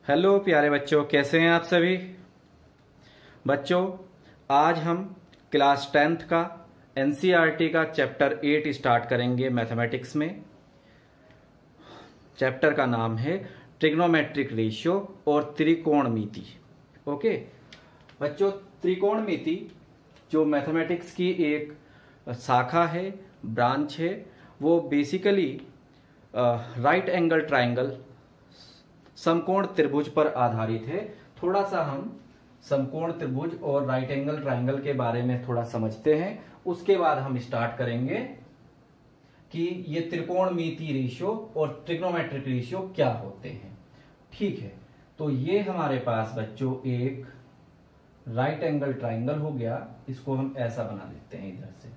Hello प्यारे बच्चों, कैसे हैं आप सभी बच्चों। आज हम क्लास 10th का एनसीईआरटी का चैप्टर 8 स्टार्ट करेंगे मैथमेटिक्स में। चैप्टर का नाम है ट्रिग्नोमेट्रिक रेशियो और त्रिकोणमिति। ओके बच्चों, त्रिकोणमिति जो मैथमेटिक्स की एक शाखा है, ब्रांच है, वो बेसिकली राइट एंगल ट्राइंगल समकोण त्रिभुज पर आधारित है। थोड़ा सा हम समकोण त्रिभुज और राइट एंगल ट्राइंगल के बारे में थोड़ा समझते हैं, उसके बाद हम स्टार्ट करेंगे कि ये त्रिकोणमिति रेशियो और ट्रिग्नोमेट्रिक रेशियो क्या होते हैं। ठीक है, तो ये हमारे पास बच्चों एक राइट एंगल ट्राइंगल हो गया। इसको हम ऐसा बना देते हैं इधर से।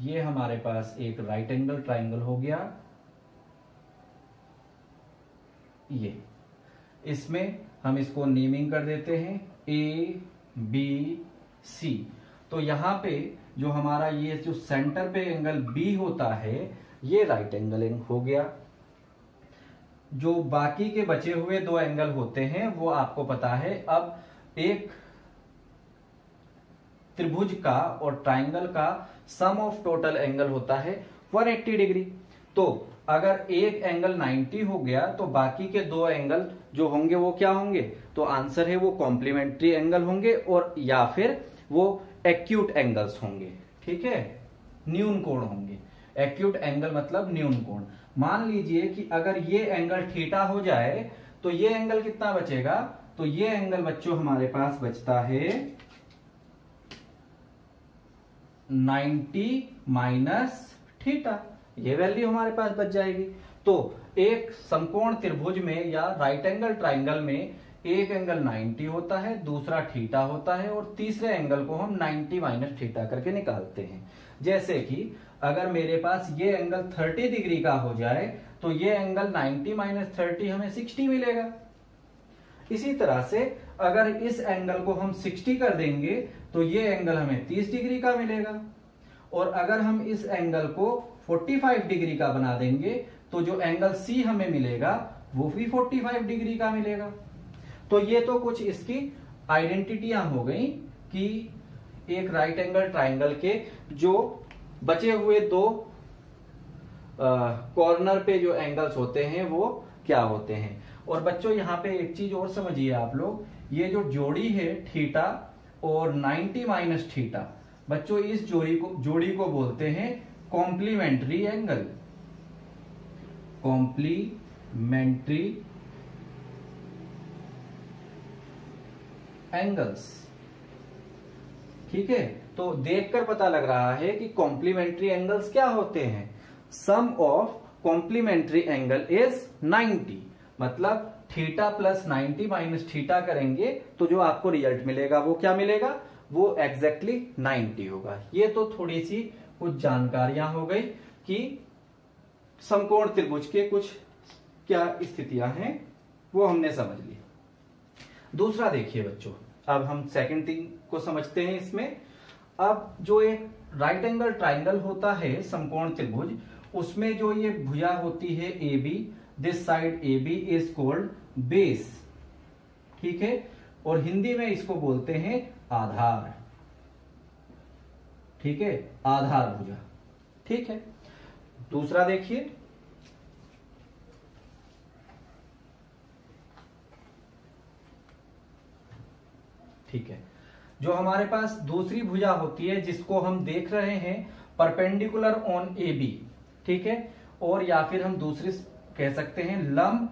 ये हमारे पास एक राइट एंगल ट्राइंगल हो गया। ये इसमें हम इसको नेमिंग कर देते हैं ए बी सी। तो यहां पे जो हमारा ये जो सेंटर पे एंगल बी होता है, ये राइट एंगल हो गया। जो बाकी के बचे हुए दो एंगल होते हैं वो आपको पता है। अब एक त्रिभुज का और ट्राइंगल का सम ऑफ टोटल एंगल होता है 180 डिग्री। तो अगर एक एंगल 90 हो गया तो बाकी के दो एंगल जो होंगे वो क्या होंगे? तो आंसर है वो कॉम्प्लीमेंट्री एंगल होंगे और या फिर वो एक्यूट एंगल्स होंगे। ठीक है, न्यून कोण होंगे। एक्यूट एंगल मतलब न्यून कोण। मान लीजिए कि अगर ये एंगल थीटा हो जाए तो ये एंगल कितना बचेगा? तो ये एंगल बच्चों हमारे पास बचता है 90 माइनस थीटा। ये वैल्यू हमारे पास बच जाएगी। तो एक समकोण त्रिभुज में या राइट एंगल ट्राइंगल में एक एंगल 90 होता है, दूसरा थीटा होता है और तीसरे एंगल को हम 90 माइनस थीटा करके निकालते हैं। जैसे कि अगर मेरे पास ये एंगल 30 डिग्री का हो जाए तो ये एंगल 90 माइनस 30 हमें 60 मिलेगा। इसी तरह से अगर इस एंगल को हम 60 कर देंगे तो ये एंगल हमें 30 डिग्री का मिलेगा। और अगर हम इस एंगल को 45 डिग्री का बना देंगे तो जो एंगल सी हमें मिलेगा वो भी 45 डिग्री का मिलेगा। तो ये तो कुछ इसकी आइडेंटिटियां हो गई कि एक राइट एंगल ट्राइंगल के जो बचे हुए दो कॉर्नर पे जो एंगल्स होते हैं वो क्या होते हैं। और बच्चों यहाँ पे एक चीज और समझिए आप लोग, ये जो जोड़ी है थीटा और 90 माइनस थीटा, बच्चों इस जोड़ी को बोलते हैं कॉम्प्लीमेंट्री एंगल। Complementary angles. ठीक है, तो देखकर पता लग रहा है कि कॉम्प्लीमेंट्री एंगल्स क्या होते हैं। सम ऑफ कॉम्प्लीमेंट्री एंगल इज 90। मतलब थीटा प्लस 90 माइनस थीटा करेंगे तो जो आपको रिजल्ट मिलेगा वो क्या मिलेगा? वो एग्जैक्टली 90 होगा। ये तो थोड़ी सी कुछ जानकारियां हो गई कि समकोण त्रिभुज के कुछ क्या स्थितियां हैं वो हमने समझ ली। दूसरा देखिए बच्चों, अब हम सेकंड थिंग को समझते हैं इसमें। अब जो एक राइट एंगल ट्राइंगल होता है समकोण त्रिभुज, उसमें जो ये भुजा होती है A B, this side A B is called base. ठीक है, और हिंदी में इसको बोलते हैं आधार। ठीक है, आधार भुजा। ठीक है, दूसरा देखिए, ठीक है, जो हमारे पास दूसरी भुजा होती है जिसको हम देख रहे हैं परपेंडिकुलर ऑन ए बी। ठीक है, और या फिर हम दूसरी कह सकते हैं लंब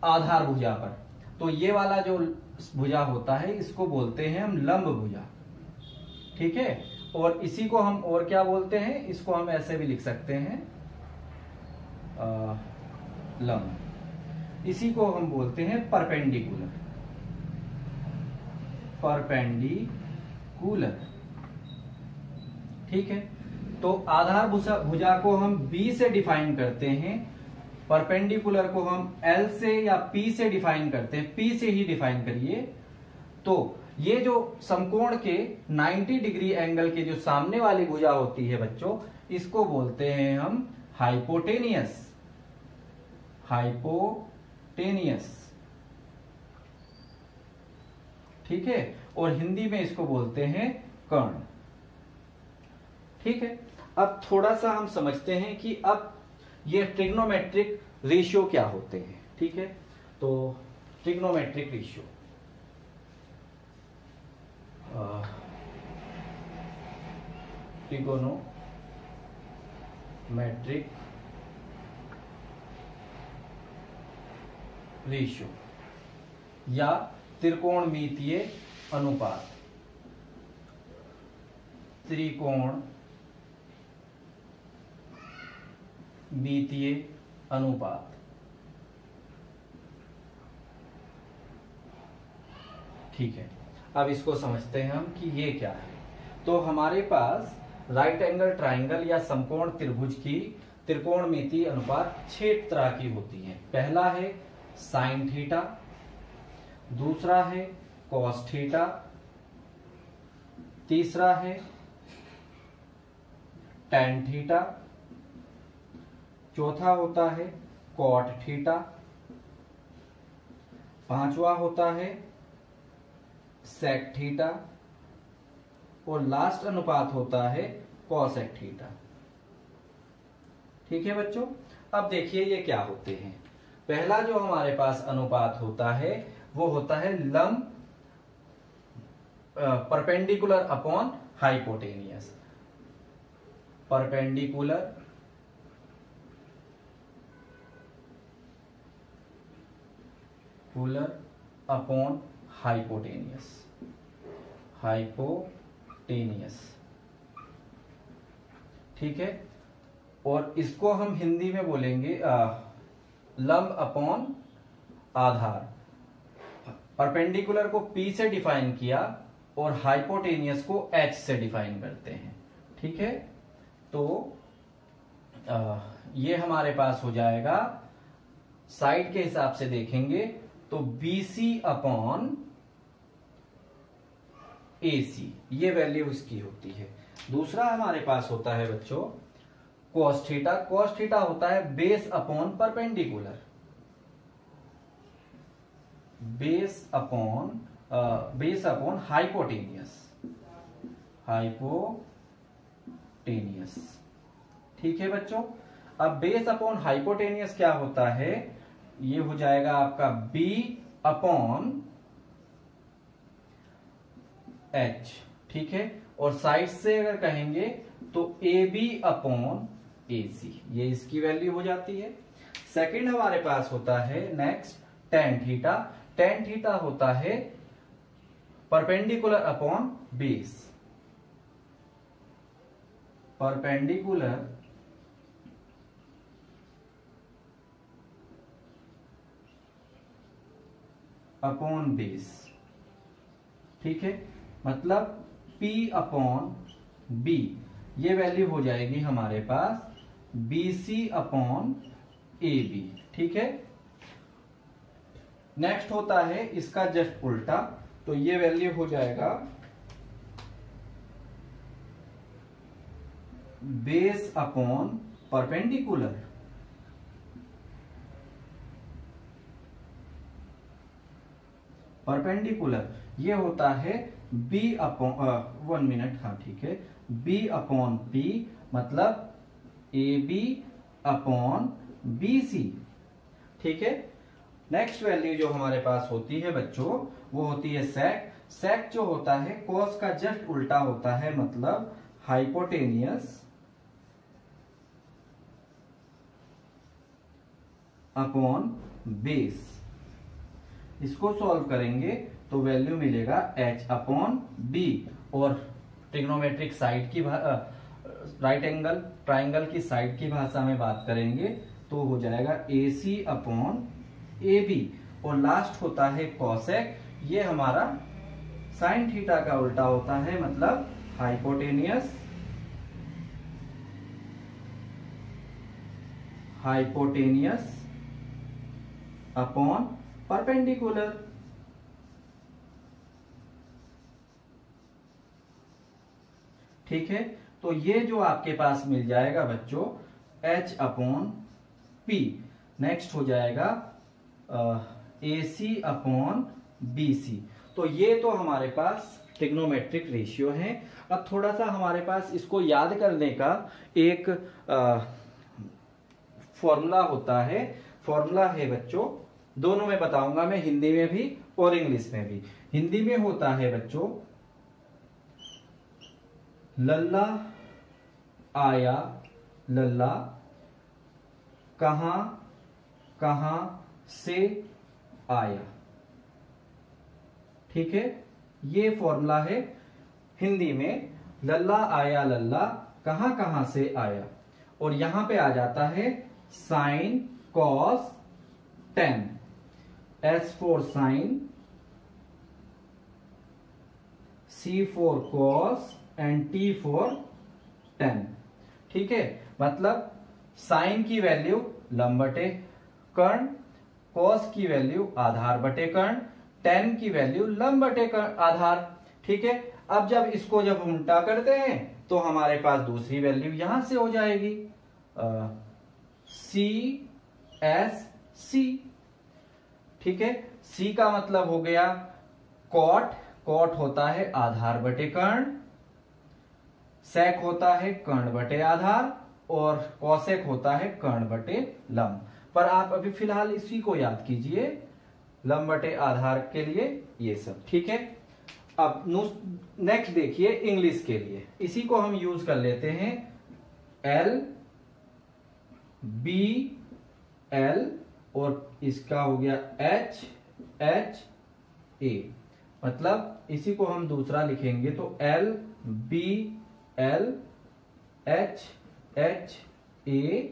आधार भुजा पर। तो ये वाला जो भुजा होता है इसको बोलते हैं हम लंब भुजा। ठीक है, और इसी को हम और क्या बोलते हैं? इसको हम ऐसे भी लिख सकते हैं लंब। इसी को हम बोलते हैं परपेंडिकुलर। परपेंडिकुलर। ठीक है, तो आधार भुजा को हम बी से डिफाइन करते हैं, परपेंडिकुलर को हम एल से या पी से डिफाइन करते हैं। पी से ही डिफाइन करिए। तो ये जो समकोण के 90 डिग्री एंगल के जो सामने वाली भुजा होती है बच्चों, इसको बोलते हैं हम हाइपोटेनियस। हाइपोटेनियस। ठीक है, और हिंदी में इसको बोलते हैं कर्ण। ठीक है, अब थोड़ा सा हम समझते हैं कि अब ये ट्रिग्नोमेट्रिक रेशियो क्या होते हैं। ठीक है, तो ट्रिग्नोमेट्रिक रेशियो, ट्रिगोनोमेट्रिक रेशियो या त्रिकोणमितीय अनुपात, त्रिकोणमितीय अनुपात। ठीक है, अब इसको समझते हैं हम कि ये क्या है। तो हमारे पास राइट एंगल ट्राइंगल या समकोण त्रिभुज की त्रिकोणमितीय अनुपात 6 तरह की होती है। पहला है साइन थीटा, दूसरा है कॉस थीटा, तीसरा है टैन थीटा, चौथा होता है कॉट थीटा, पांचवा होता है सेक थीटा, और लास्ट अनुपात होता है कॉसेक थीटा। ठीक है बच्चों, अब देखिए ये क्या होते हैं। पहला जो हमारे पास अनुपात होता है वो होता है लंब perpendicular upon hypotenuse, perpendicular upon hypotenuse, hypotenuse. ठीक है, और इसको हम हिंदी में बोलेंगे लंब अपॉन आधार। परपेंडिकुलर को P से डिफाइन किया और हाइपोटेनियस को H से डिफाइन करते हैं। ठीक है, तो ये हमारे पास हो जाएगा, साइड के हिसाब से देखेंगे तो BC अपॉन AC, ये वैल्यू इसकी होती है। दूसरा हमारे पास होता है बच्चों cos थीटा। cos थीटा होता है base upon perpendicular, base upon hypotenuse, hypotenuse. ठीक है बच्चों, अब बेस अपॉन हाइपोटेनियस क्या होता है, ये हो जाएगा आपका B अपॉन H। ठीक है, और साइड से अगर कहेंगे तो AB अपॉन AC, ये इसकी वैल्यू हो जाती है। सेकंड हमारे पास होता है next tan theta. tan theta होता है perpendicular upon base, perpendicular upon base. ठीक है, मतलब P अपॉन B, ये वैल्यू हो जाएगी हमारे पास BC अपॉन AB। ठीक है, नेक्स्ट होता है इसका जस्ट उल्टा, तो ये वैल्यू हो जाएगा बेस अपॉन परपेंडिकुलर, परपेंडिकुलर ये होता है B अपॉन 1 मिनट, हाँ ठीक है, B अपॉन P, मतलब AB अपॉन BC। ठीक है, नेक्स्ट वैल्यू जो हमारे पास होती है बच्चों वो होती है सेक। सेक जो होता है कॉस का जस्ट उल्टा होता है, मतलब हाइपोटेनियस अपॉन बेस। इसको सॉल्व करेंगे तो वैल्यू मिलेगा H अपॉन B, और ट्रिग्नोमेट्रिक साइड की राइट एंगल ट्राइंगल की साइड की भाषा में बात करेंगे तो हो जाएगा AC अपॉन AB, और लास्ट होता है कॉसेक, ये हमारा साइन थीटा का उल्टा होता है, मतलब हाइपोटेनियस अपॉन परपेंडिकुलर। ठीक है, तो ये जो आपके पास मिल जाएगा बच्चों H अपॉन P, नेक्स्ट हो जाएगा AC अपॉन BC। तो ये तो हमारे पास ट्रिग्नोमेट्रिक रेशियो है। अब थोड़ा सा हमारे पास इसको याद करने का एक फॉर्मूला होता है। फॉर्मूला है बच्चों, दोनों में बताऊंगा मैं, हिंदी में भी और इंग्लिश में भी। हिंदी में होता है बच्चों लल्ला आया लल्ला कहां कहां से आया। ठीक है, ये फॉर्मूला है हिंदी में, लल्ला आया लल्ला कहां कहां से आया। और यहां पे आ जाता है sine cos tan, S for sine, C for cos and T for tan. ठीक है, मतलब साइन की वैल्यू लंब बटे कर्ण, कॉस की वैल्यू आधार बटे कर्ण, टेन की वैल्यू लंब बटे आधार। ठीक है, अब जब इसको जब उल्टा करते हैं तो हमारे पास दूसरी वैल्यू यहां से हो जाएगी C S C। ठीक है, C का मतलब हो गया कॉट, कॉट होता है आधार बटे कर्ण, सेक होता है कर्ण बटे आधार, और कॉसेक होता है कर्ण बटे लंब। पर आप अभी फिलहाल इसी को याद कीजिए, लंब बटे आधार के लिए ये सब। ठीक है, अब नेक्स्ट देखिए इंग्लिश के लिए, इसी को हम यूज कर लेते हैं L B L, और इसका हो गया H H A। मतलब इसी को हम दूसरा लिखेंगे तो L B L H H A,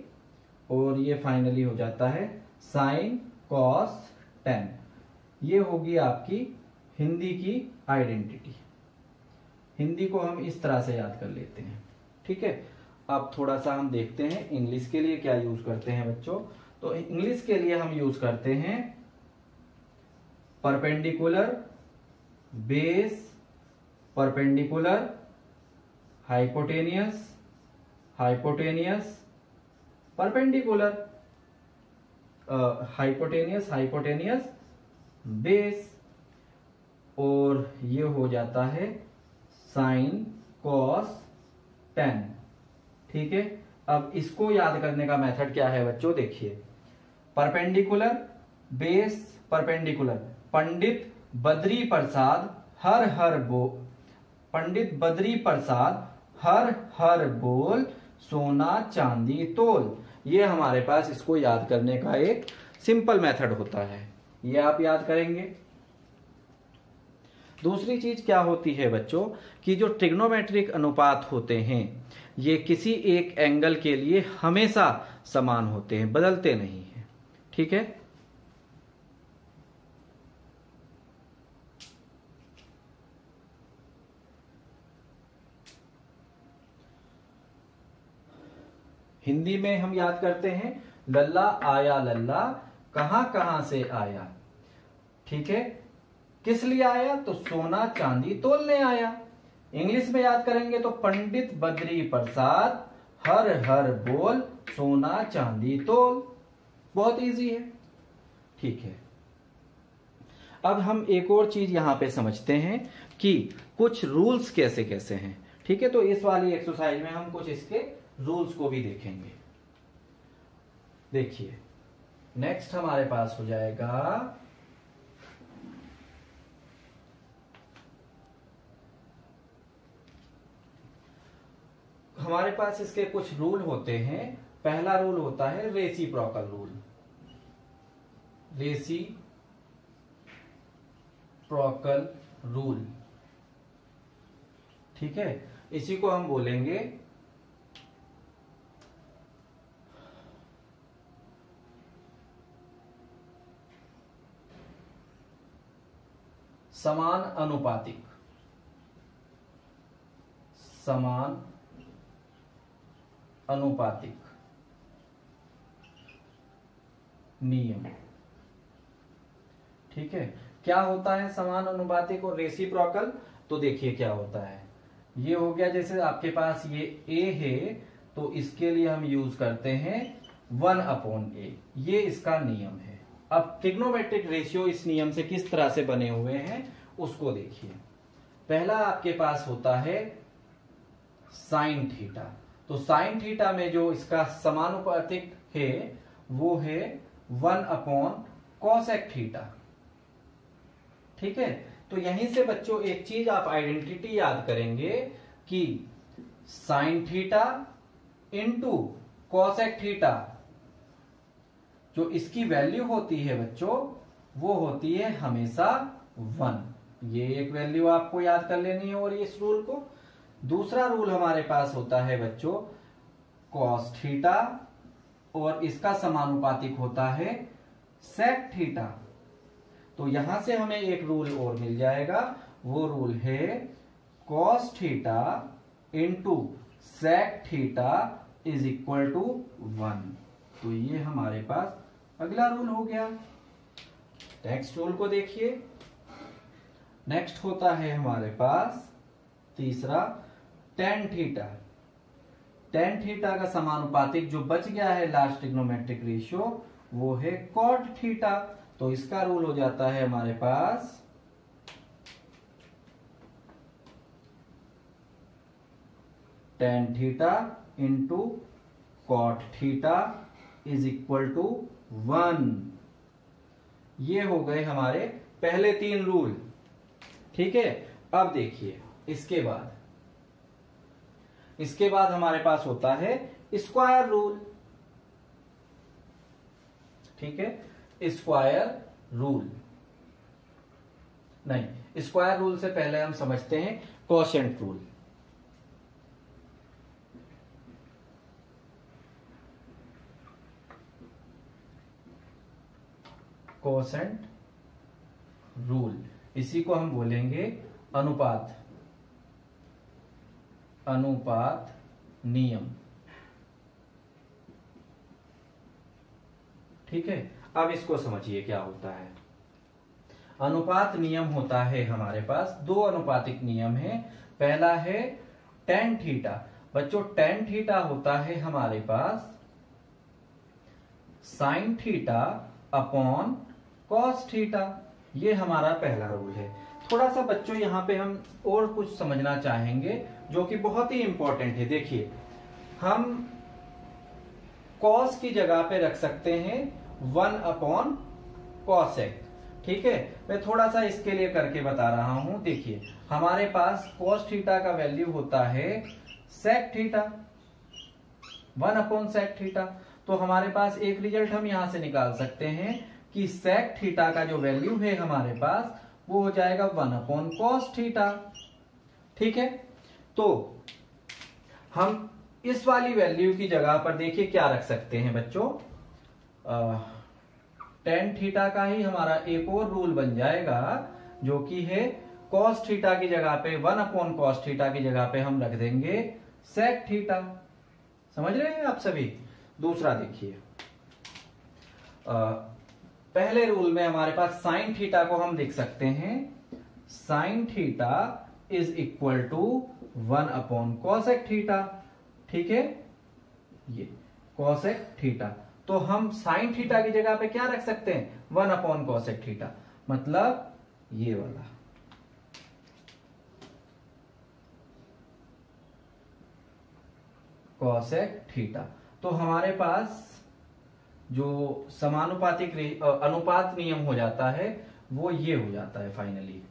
और ये फाइनली हो जाता है साइन कॉस टेन। ये होगी आपकी हिंदी की आइडेंटिटी। हिंदी को हम इस तरह से याद कर लेते हैं। ठीक है, अब थोड़ा सा हम देखते हैं इंग्लिश के लिए क्या यूज करते हैं बच्चों। तो इंग्लिश के लिए हम यूज करते हैं perpendicular, base, perpendicular, hypotenuse, hypotenuse, perpendicular, hypotenuse, hypotenuse, base, और ये हो जाता है साइन कॉस टेन। ठीक है, अब इसको याद करने का मेथड क्या है बच्चों, देखिए perpendicular, base, perpendicular, Pandit Badri Prasad हर हर पंडित बद्री प्रसाद हर हर बोल सोना चांदी तोल। ये हमारे पास इसको याद करने का एक सिंपल मेथड होता है, ये आप याद करेंगे। दूसरी चीज क्या होती है बच्चों कि जो ट्रिग्नोमेट्रिक अनुपात होते हैं ये किसी एक एंगल के लिए हमेशा समान होते हैं, बदलते नहीं हैं। ठीक है, हिंदी में हम याद करते हैं लल्ला आया लल्ला कहां कहां से आया। ठीक है, किस लिए आया, तो सोना चांदी तोलने आया। इंग्लिश में याद करेंगे तो पंडित बद्री प्रसाद हर हर बोल सोना चांदी तोल। बहुत इजी है। ठीक है, अब हम एक और चीज यहां पे समझते हैं कि कुछ रूल्स कैसे कैसे हैं। ठीक है, तो इस वाली एक्सरसाइज में हम कुछ इसके रूल्स को भी देखेंगे। देखिए नेक्स्ट हमारे पास हो जाएगा हमारे पास इसके कुछ रूल होते हैं। पहला रूल होता है रेसिप्रोकल रूल, रेसिप्रोकल रूल। ठीक है, इसी को हम बोलेंगे समान अनुपातिक, समान अनुपातिक नियम। ठीक है, क्या होता है समान अनुपातिक और रेसिप्रोकल, तो देखिए क्या होता है। ये हो गया, जैसे आपके पास ये a है तो इसके लिए हम यूज करते हैं 1/a, ये इसका नियम है। अब ट्रिग्नोमेट्रिक रेशियो इस नियम से किस तरह से बने हुए हैं उसको देखिए। पहला आपके पास होता है साइन थीटा। तो साइन थीटा में जो इसका समानुपातिक है वो है 1 कॉसेक थीटा। ठीक है, तो यहीं से बच्चों एक चीज आप आइडेंटिटी याद करेंगे कि sine theta into cosec theta, जो इसकी वैल्यू होती है बच्चों वो होती है हमेशा 1। ये एक वैल्यू आपको याद कर लेनी है और इस रूल को। दूसरा रूल हमारे पास होता है बच्चों कॉस थीटा और इसका समानुपातिक होता है सेक थीटा। तो यहां से हमें एक रूल और मिल जाएगा, वो रूल है cos theta into sec theta is equal to 1। तो ये हमारे पास अगला रूल हो गया। नेक्स्ट रूल को देखिए। नेक्स्ट होता है हमारे पास तीसरा टेन थीटा। टेन थीटा का समानुपातिक जो बच गया है लास्ट ट्रिग्नोमेट्रिक रेशियो वो है कॉट थीटा। तो इसका रूल हो जाता है हमारे पास tan theta into cot theta is equal to 1। ये हो गए हमारे पहले 3 रूल। ठीक है, अब देखिए इसके बाद हमारे पास होता है स्क्वायर रूल। ठीक है, स्क्वायर रूल नहीं, स्क्वायर रूल से पहले हम समझते हैं कोशेंट रूल। कोसेंट रूल, इसी को हम बोलेंगे अनुपात नियम। ठीक है, अब इसको समझिए क्या होता है। अनुपात नियम होता है हमारे पास 2 अनुपातिक नियम है। पहला है टेन थीटा। बच्चों टेन थीटा होता है हमारे पास sine theta upon cos theta. ये हमारा पहला रूल है। थोड़ा सा बच्चों यहां पे हम और कुछ समझना चाहेंगे जो कि बहुत ही इंपॉर्टेंट है। देखिए, हम कॉस की जगह पे रख सकते हैं 1 कॉसेक। ठीक है, मैं थोड़ा सा इसके लिए करके बता रहा हूं। देखिए, हमारे पास कॉस थीटा का वैल्यू होता है सेक थीटा, 1 सेक थीटा। तो हमारे पास एक रिजल्ट हम यहां से निकाल सकते हैं कि सेक थीटा का जो वैल्यू है हमारे पास वो हो जाएगा 1 कॉस थीटा। ठीक है, तो हम इस वाली वैल्यू की जगह पर देखिए क्या रख सकते हैं बच्चों। टेन थीटा का ही हमारा एक और रूल बन जाएगा जो कि है कॉस थीटा की जगह पे 1 कॉस थीटा की जगह पे हम रख देंगे सेक थीटा। समझ रहे हैं आप सभी। दूसरा देखिए, पहले रूल में हमारे पास साइन थीटा को हम लिख सकते हैं sine theta is equal to 1 cosec theta. ठीक है, ये कॉसेक थीटा। तो हम साइन थीटा की जगह पे क्या रख सकते हैं 1 कॉसेक थीटा, मतलब ये वाला। Cosec theta. तो हमारे पास जो समानुपातिक अनुपात नियम हो जाता है वो ये हो जाता है फाइनली।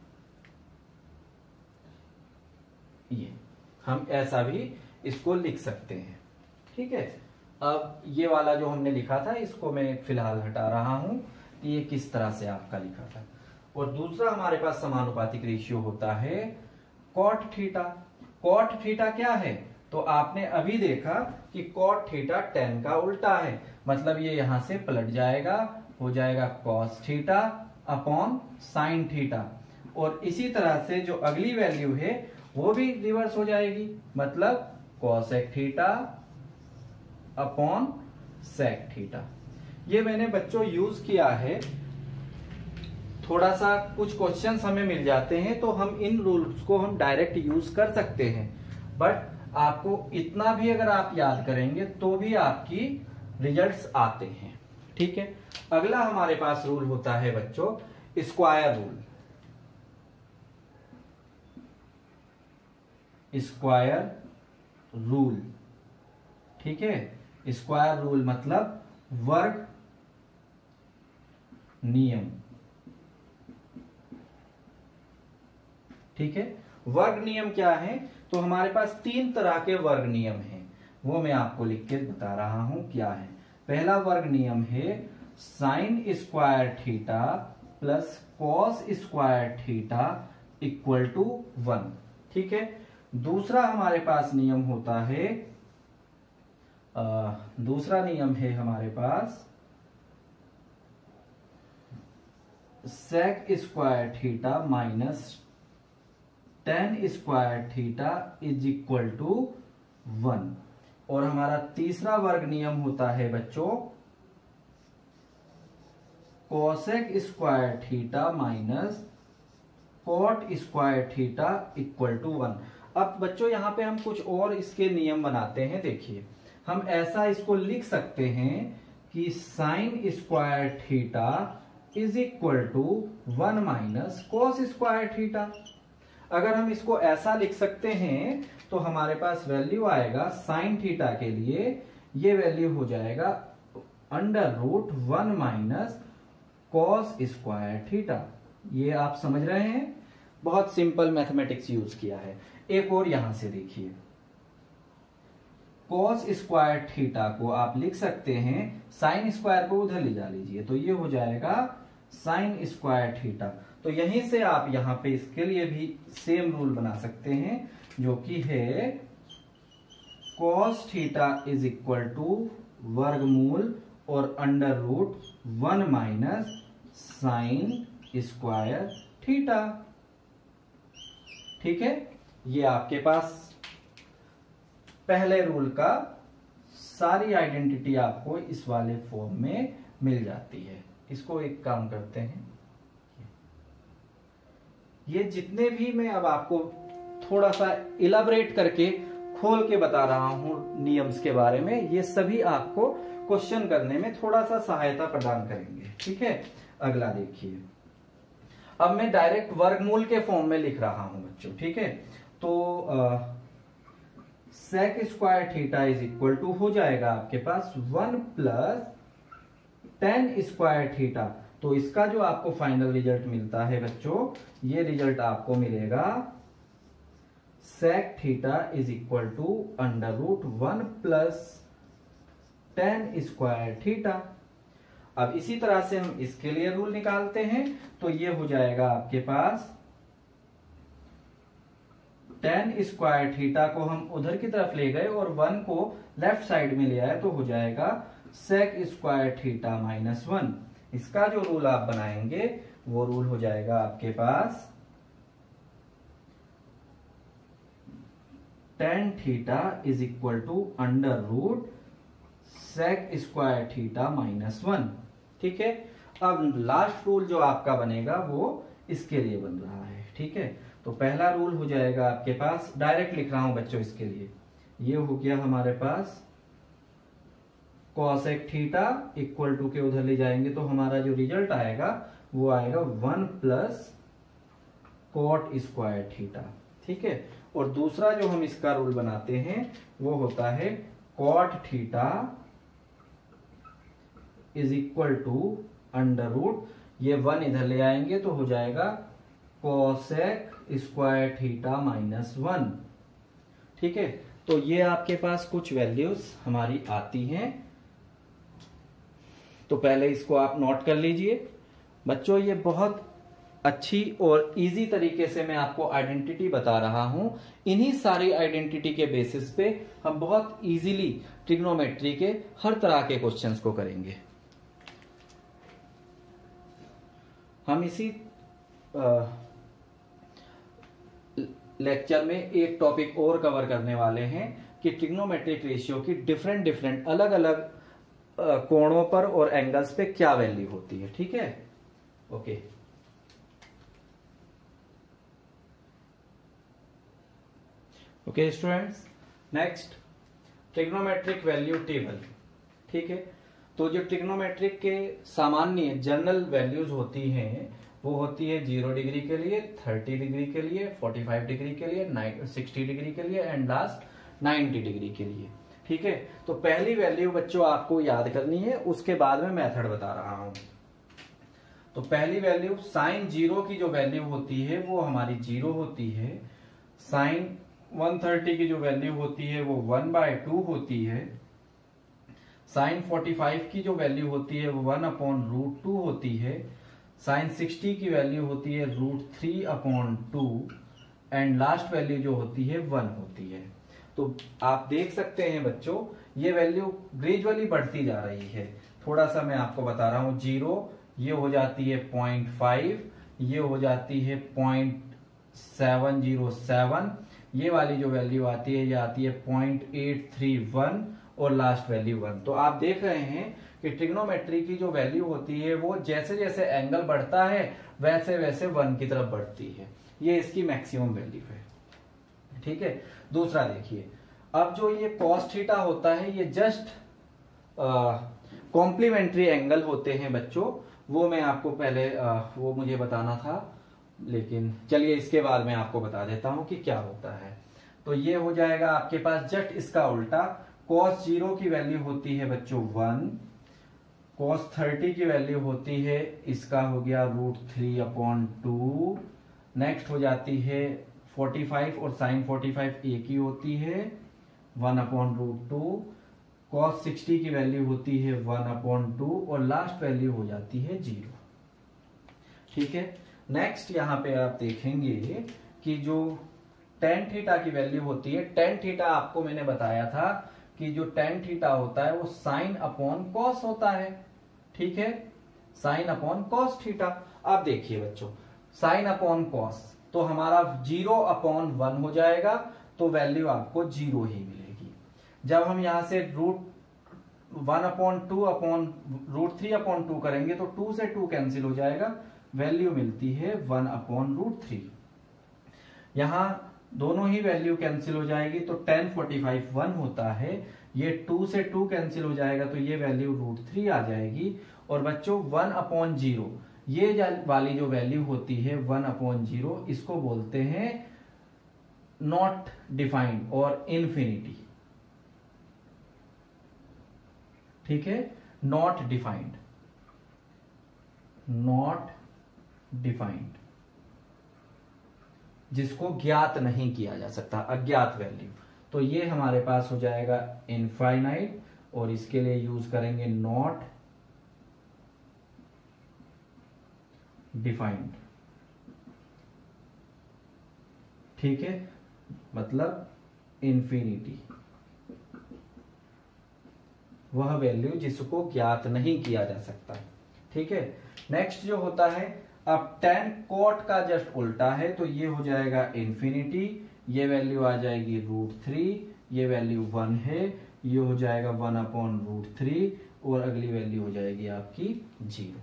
ये हम ऐसा भी इसको लिख सकते हैं। ठीक है, अब ये वाला जो हमने लिखा था इसको मैं फिलहाल हटा रहा हूं कि ये किस तरह से आपका लिखा था। और दूसरा हमारे पास समानुपातिक रेशियो होता है कॉट थीटा। कॉट थीटा क्या है, तो आपने अभी देखा कि कॉट थीटा टेन का उल्टा है, मतलब ये यहां से पलट जाएगा, हो जाएगा cos theta upon sine theta. और इसी तरह से जो अगली वैल्यू है वो भी रिवर्स हो जाएगी, मतलब cosec theta upon sec theta. ये मैंने बच्चों यूज किया है। थोड़ा सा कुछ क्वेश्चंस हमें मिल जाते हैं तो हम इन रूल्स को हम डायरेक्ट यूज कर सकते हैं, बट आपको इतना भी अगर आप याद करेंगे तो भी आपकी रिजल्ट्स आते हैं। ठीक है, अगला हमारे पास रूल होता है बच्चों स्क्वायर रूल। Square rule. ठीक है, स्क्वायर रूल मतलब वर्ग नियम। ठीक है, वर्ग नियम क्या है? तो हमारे पास 3 तरह के वर्ग नियम हैं, वो मैं आपको लिख के बता रहा हूं क्या है। पहला वर्ग नियम है sine square theta plus cos square theta equal to 1। ठीक है, दूसरा हमारे पास नियम होता है, दूसरा नियम है हमारे पास sec square theta minus tan square theta is equal to 1। और हमारा तीसरा वर्ग नियम होता है बच्चों cosec square theta minus cot square theta equal to 1। अब बच्चों यहां पे हम कुछ और इसके नियम बनाते हैं। देखिए, हम ऐसा इसको लिख सकते हैं कि sine square theta is equal to 1 minus cos square theta. अगर हम इसको ऐसा लिख सकते हैं तो हमारे पास वैल्यू आएगा साइन थीटा के लिए, ये वैल्यू हो जाएगा under root 1 minus cos square theta. ये आप समझ रहे हैं, बहुत सिंपल मैथमेटिक्स यूज किया है। एक और यहां से देखिए, कॉस स्क्वायर थीटा को आप लिख सकते हैं, साइन स्क्वायर को उधर ले जा लीजिए तो ये हो जाएगा साइन स्क्वायर थीटा। तो यहीं से आप यहां पे इसके लिए भी सेम रूल बना सकते हैं, जो कि है cos theta is equal to वर्गमूल और under root 1 minus sine square theta. ठीक है, ये आपके पास पहले रूल का सारी आइडेंटिटी आपको इस वाले फॉर्म में मिल जाती है। इसको एक काम करते हैं, ये जितने भी मैं अब आपको थोड़ा सा इलाबरेट करके खोल के बता रहा हूं नियम्स के बारे में, ये सभी आपको क्वेश्चन करने में थोड़ा सा सहायता प्रदान करेंगे। ठीक है, अगला देखिए, अब मैं डायरेक्ट वर्गमूल के फॉर्म में लिख रहा हूं बच्चों। ठीक है, तो sec square theta is equal to हो जाएगा आपके पास 1 प्लस टेन स्क्वायर थीटा। तो इसका जो आपको फाइनल रिजल्ट मिलता है बच्चों, ये रिजल्ट आपको मिलेगा sec theta is equal to under root 1 plus tan square theta. अब इसी तरह से हम इसके लिए रूल निकालते हैं, तो ये हो जाएगा आपके पास टेन स्क्वायर थीटा को हम उधर की तरफ ले गए और 1 को लेफ्ट साइड में ले आए, तो हो जाएगा सेक स्क्वायर थीटा माइनस 1। इसका जो रूल आप बनाएंगे वो रूल हो जाएगा आपके पास tan theta is equal to under root sec square theta minus 1। ठीक है, अब लास्ट रूल जो आपका बनेगा वो इसके लिए बन रहा है। ठीक है, तो पहला रूल हो जाएगा आपके पास, डायरेक्ट लिख रहा हूं बच्चों इसके लिए, ये हो गया हमारे पास कॉसेक थीटा इक्वल टू के उधर ले जाएंगे तो हमारा जो रिजल्ट आएगा वो आएगा 1 प्लस कॉट स्क्वायर थीटा। ठीक है, और दूसरा जो हम इसका रूल बनाते हैं वो होता है cot theta is equal to under root, ये 1 इधर ले आएंगे तो हो जाएगा कोसेक स्क्वायर थीटा माइनस 1। ठीक है, तो ये आपके पास कुछ वैल्यूज हमारी आती हैं, तो पहले इसको आप नोट कर लीजिए बच्चों। ये बहुत अच्छी और इजी तरीके से मैं आपको आइडेंटिटी बता रहा हूं। इन्हीं सारी आइडेंटिटी के बेसिस पे हम बहुत इजीली ट्रिग्नोमेट्री के हर तरह के क्वेश्चंस को करेंगे। हम इसी लेक्चर में एक टॉपिक और कवर करने वाले हैं कि ट्रिग्नोमेट्रिक रेशियो की डिफरेंट अलग अलग कोणों पर और एंगल्स पे क्या वैल्यू होती है। ठीक है, okay. Okay students, next trigonometric value table. ठीक है, तो जो ट्रिग्नोमेट्रिक के सामान्य जनरल वैल्यूज होती हैं वो होती है 0 डिग्री के लिए, 30 डिग्री के लिए, 45 डिग्री के लिए, 60 डिग्री के लिए एंड लास्ट 90 डिग्री के लिए। ठीक है, तो पहली वैल्यू बच्चों आपको याद करनी है, उसके बाद में मेथड बता रहा हूं। तो पहली वैल्यू साइन 0 की जो वैल्यू होती है वो हमारी 0 होती है। साइन 130 की जो वैल्यू होती है वो 1/2 होती है। साइन 45 की जो वैल्यू होती है वो 1/√2 होती है। साइन 60 की वैल्यू होती है √3/2 एंड लास्ट वैल्यू जो होती है 1 होती है। तो आप देख सकते हैं बच्चों ये वैल्यू ग्रेजुअली बढ़ती जा रही है। थोड़ा सा मैं आपको बता रहा हूं, 0 ये हो जाती है 0.5, ये हो जाती है 0.707, ये वाली जो वैल्यू आती है ये आती है 0.831 और लास्ट वैल्यू 1। तो आप देख रहे हैं कि ट्रिग्नोमेट्री की जो वैल्यू होती है वो जैसे जैसे एंगल बढ़ता है वैसे वैसे 1 की तरफ बढ़ती है। ये इसकी मैक्सिमम वैल्यू है। ठीक है, दूसरा देखिए, अब जो ये cos थीटा होता है ये जस्ट कॉम्प्लीमेंट्री एंगल होते हैं बच्चों। वो मैं आपको पहले वो मुझे बताना था, लेकिन चलिए इसके बाद मैं आपको बता देता हूं कि क्या होता है। तो ये हो जाएगा आपके पास जस्ट इसका उल्टा। cos 0 की वैल्यू होती है बच्चों 1, cos 30 की वैल्यू होती है, इसका हो गया √3/2। नेक्स्ट हो जाती है 45 और साइन 45 एक ही होती है 1/√2। cos 60 की वैल्यू होती है 1/2 और लास्ट वैल्यू हो जाती है 0। ठीक है, नेक्स्ट यहां पे आप देखेंगे कि जो tan थीटा की वैल्यू होती है, tan थीटा आपको मैंने बताया था कि जो tan थीटा होता है वो sin/cos होता है। ठीक है, sin/cos थीटा। अब देखिए बच्चों sin/cos तो हमारा 0/1 हो जाएगा, तो वैल्यू आपको 0 ही मिलेगी। जब हम यहां से √1/2/√3/2 करेंगे तो 2 से 2 कैंसिल हो जाएगा, वैल्यू मिलती है 1/√3। यहां दोनों ही वैल्यू कैंसिल हो जाएगी तो tan 45 1 होता है, ये 2 से 2 कैंसिल हो जाएगा तो ये वैल्यू √3 आ जाएगी। और बच्चों 1/0 ये वाली जो वैल्यू होती है 1/0 इसको बोलते हैं नॉट डिफाइंड और इन्फिनिटी। ठीक है, नॉट डिफाइंड, नॉट डिफाइंड जिसको ज्ञात नहीं किया जा सकता, अज्ञात वैल्यू। तो ये हमारे पास हो जाएगा इनफाइनाइट और इसके लिए यूज करेंगे नॉट डिफाइंड। ठीक है, मतलब इन्फिनिटी, वह वैल्यू जिसको ज्ञात नहीं किया जा सकता। ठीक है, नेक्स्ट जो होता है, अब tan cot का जस्ट उल्टा है तो ये हो जाएगा इन्फिनिटी, ये वैल्यू आ जाएगी √3, ये वैल्यू 1 है, ये हो जाएगा 1/√3 और अगली वैल्यू हो जाएगी आपकी 0।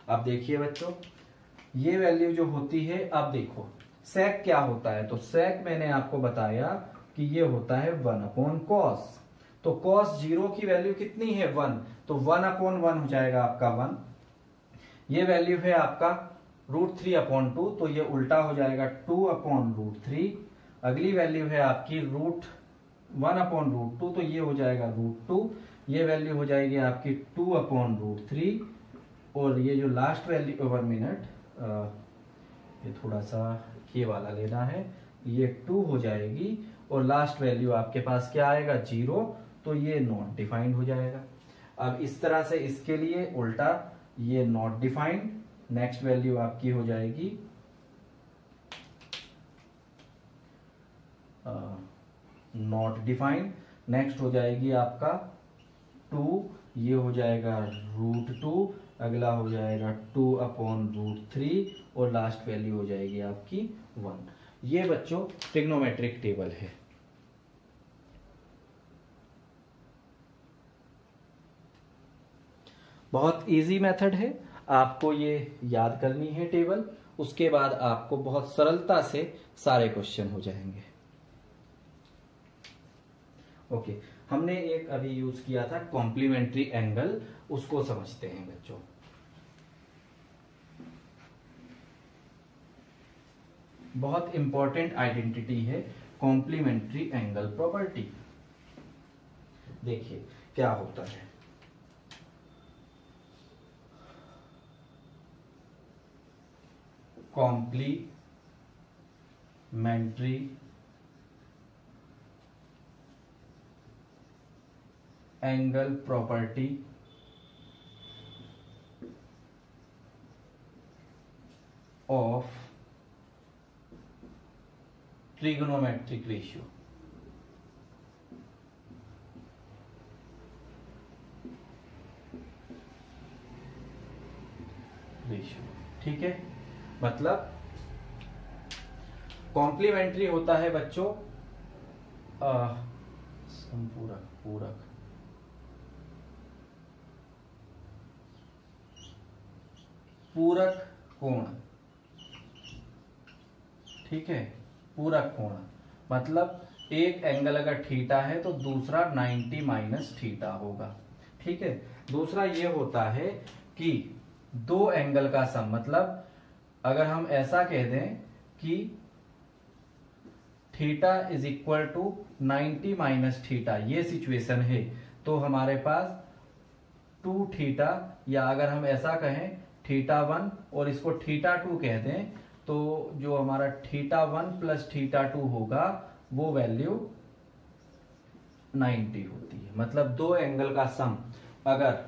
अब देखिए बच्चों ये वैल्यू जो होती है, अब देखो sec क्या होता है, तो sec मैंने आपको बताया कि ये होता है 1/cos। तो cos 0 की वैल्यू कितनी है 1, तो 1/1 हो जाएगा आपका 1। ये वैल्यू है आपका √3/2 तो ये उल्टा हो जाएगा 2/√3। अगली वैल्यू है आपकी √1/√2 तो ये हो जाएगा √2। ये वैल्यू हो जाएगी आपकी 2/√3 और ये जो लास्ट वैल्यू 1 मिनट ये थोड़ा सा ये वाला लेना है, ये 2 हो जाएगी और लास्ट वैल्यू आपके पास क्या आएगा 0, तो ये नॉट डिफाइंड हो जाएगा। अब इस तरह से इसके लिए उल्टा, ये नॉट डिफाइंड, नेक्स्ट वैल्यू आपकी हो जाएगी नॉट डिफाइंड, नेक्स्ट हो जाएगी आपका 2, ये हो जाएगा √2, अगला हो जाएगा 2/√3 और लास्ट वैल्यू हो जाएगी आपकी 1। ये बच्चों ट्रिग्नोमेट्रिक टेबल है। बहुत इजी मेथड है, आपको ये याद करनी है टेबल, उसके बाद आपको बहुत सरलता से सारे क्वेश्चन हो जाएंगे। ओके, हमने एक अभी यूज किया था कॉम्प्लीमेंट्री एंगल, उसको समझते हैं बच्चों। बहुत इंपॉर्टेंट आइडेंटिटी है कॉम्प्लीमेंट्री एंगल प्रॉपर्टी। देखिए क्या होता है, complementary angle property of trigonometric ratio. ठीक है, मतलब कॉम्प्लीमेंट्री होता है बच्चों संपूरक, पूरक, पूरक कोण। ठीक है, पूरक कोण मतलब एक एंगल अगर थीटा है तो दूसरा 90 माइनस थीटा होगा। ठीक है, दूसरा ये होता है कि दो एंगल का सम, मतलब अगर हम ऐसा कह दें कि theta is equal to 90 minus theta, ये सिचुएशन है, तो हमारे पास 2 थीटा, या अगर हम ऐसा कहें थीटा 1 और इसको थीटा 2 कह दें, तो जो हमारा थीटा 1 प्लस थीटा 2 होगा वो वैल्यू 90 होती है। मतलब दो एंगल का सम अगर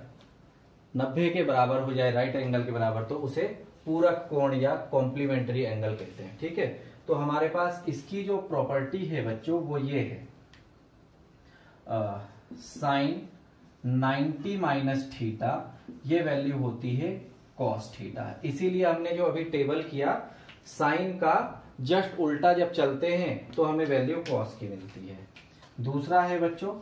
90 के बराबर हो जाए, राइट एंगल के बराबर, तो उसे पूरक कोण या कॉम्प्लीमेंट्री एंगल कहते हैं। ठीक है, तो हमारे पास इसकी जो प्रॉपर्टी है बच्चों वो ये है, साइन 90 माइनस थीटा, ये वैल्यू होती है कॉस थीटा। इसीलिए हमने जो अभी टेबल किया, साइन का जस्ट उल्टा जब चलते हैं तो हमें वैल्यू कॉस की मिलती है। दूसरा है बच्चों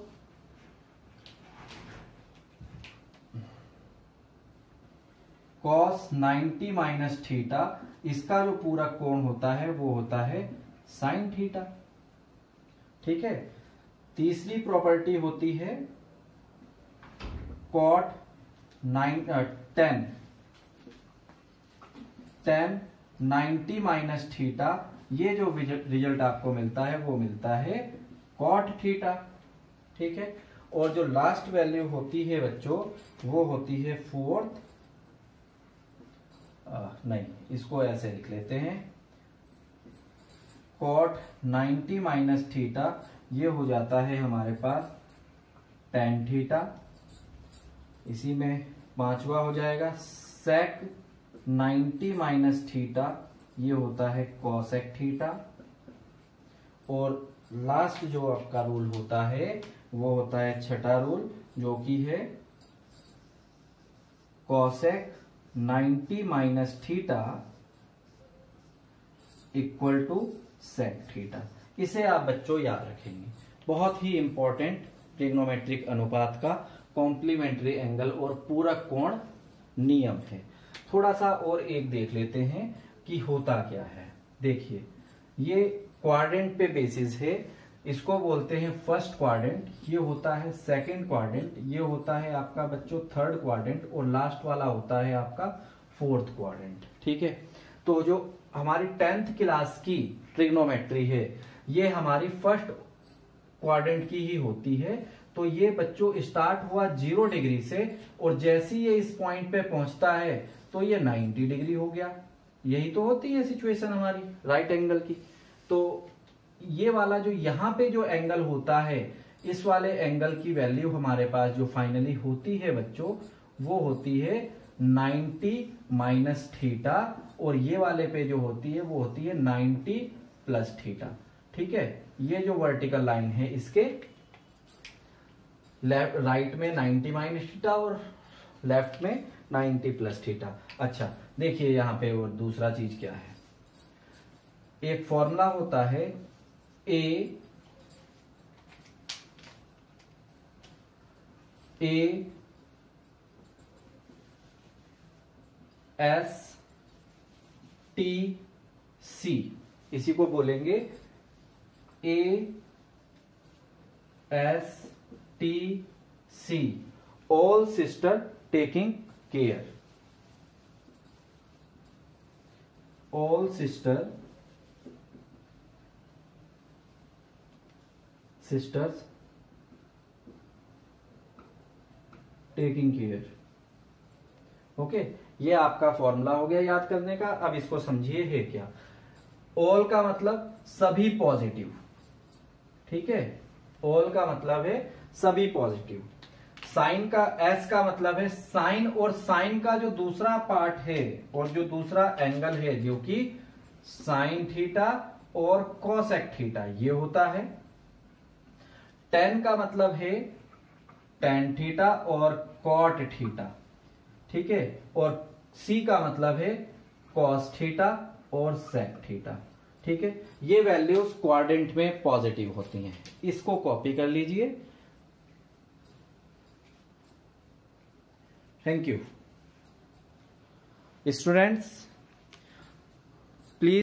कॉस 90 माइनस थीटा, इसका जो पूरक कोण होता है वो होता है साइन थीटा। ठीक है, तीसरी प्रॉपर्टी होती है कॉट 10 90 माइनस थीटा, ये जो रिजल्ट आपको मिलता है वो मिलता है कॉट थीटा। ठीक है, और जो लास्ट वैल्यू होती है बच्चों वो होती है फोर्थ, नहीं इसको ऐसे लिख लेते हैं, कॉट 90 माइनस थीटा, ये हो जाता है हमारे पास टेन थीटा। इसी में पांचवा हो जाएगा सेक 90 माइनस थीटा, ये होता है कॉसेक थीटा। और लास्ट जो आपका रूल होता है वो होता है छठा रूल, जो कि है cosec 90 minus theta equal to sec theta. इसे आप बच्चों याद रखेंगे, बहुत ही इंपॉर्टेंट ट्रिग्नोमेट्रिक अनुपात का कॉम्प्लीमेंट्री एंगल और पूरक कोण नियम है। थोड़ा सा और एक देख लेते हैं कि होता क्या है। देखिए ये क्वाड्रेंट पे बेसिस है, इसको बोलते हैं फर्स्ट क्वाड्रेंट, ये होता है सेकंड क्वाड्रेंट, ये होता है आपका बच्चों थर्ड क्वाड्रेंट, और लास्ट वाला होता है आपका फोर्थ क्वाड्रेंट। ठीक है, तो जो हमारी 10th क्लास की ट्रिग्नोमेट्री है ये हमारी फर्स्ट क्वाड्रेंट की ही होती है। तो ये बच्चों स्टार्ट हुआ 0 डिग्री से, और जैसे ही ये इस पॉइंट पे पहुंचता है तो ये 90 डिग्री हो गया। यही तो होती है सिचुएशन हमारी राइट एंगल की। तो ये वाला जो यहाँ पे जो एंगल होता है, इस वाले एंगल की वैल्यू हमारे पास जो फाइनली होती है बच्चों वो होती है 90 माइनस थीटा, और ये वाले पे जो होती है वो होती है 90 प्लस थीटा। ठीक है, ये जो वर्टिकल लाइन है इसके लेफ्ट राइट में 90 माइनस थीटा और लेफ्ट में 90 प्लस थीटा। अच्छा देखिए यहाँ पे और दूसरा चीज क्या है, एक फॉर्मूला होता है ए एस टी सी, इसी को बोलेंगे A S T C, all sister taking care, all sisters taking care. Okay, ये आपका फॉर्मूला हो गया याद करने का। अब इसको समझिए है क्या। ऑल का मतलब सभी पॉजिटिव, ठीक है, ऑल का मतलब है सभी पॉजिटिव। साइन का, एस का मतलब है साइन, और साइन का जो दूसरा पार्ट है और जो दूसरा एंगल है जो कि साइन थीटा और कोसेक थीटा ये होता है। टेन का मतलब है टेन थीटा और कॉट थीटा, ठीक है, और सी का मतलब है कॉस थीटा और सेक थीटा, ठीक है। ये वैल्यूज क्वाड्रेंट में पॉजिटिव होती हैं, इसको कॉपी कर लीजिए। Thank you students, please